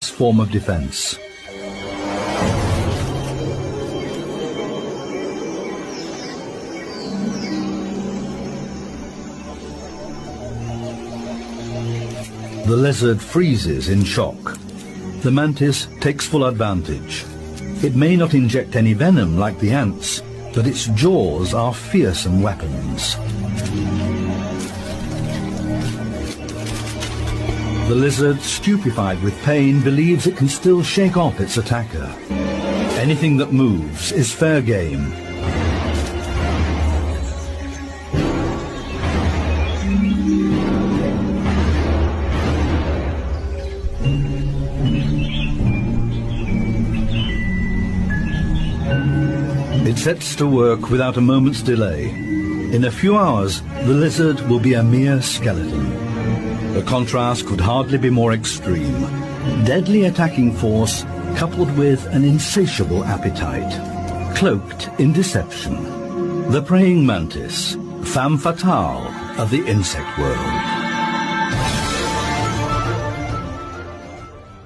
form of defense. The lizard freezes in shock. The mantis takes full advantage. It may not inject any venom like the ants, but its jaws are fearsome weapons. The lizard, stupefied with pain, believes it can still shake off its attacker. Anything that moves is fair game. It sets to work without a moment's delay. In a few hours, the lizard will be a mere skeleton. The contrast could hardly be more extreme. Deadly attacking force coupled with an insatiable appetite, cloaked in deception. The praying mantis, femme fatale of the insect world.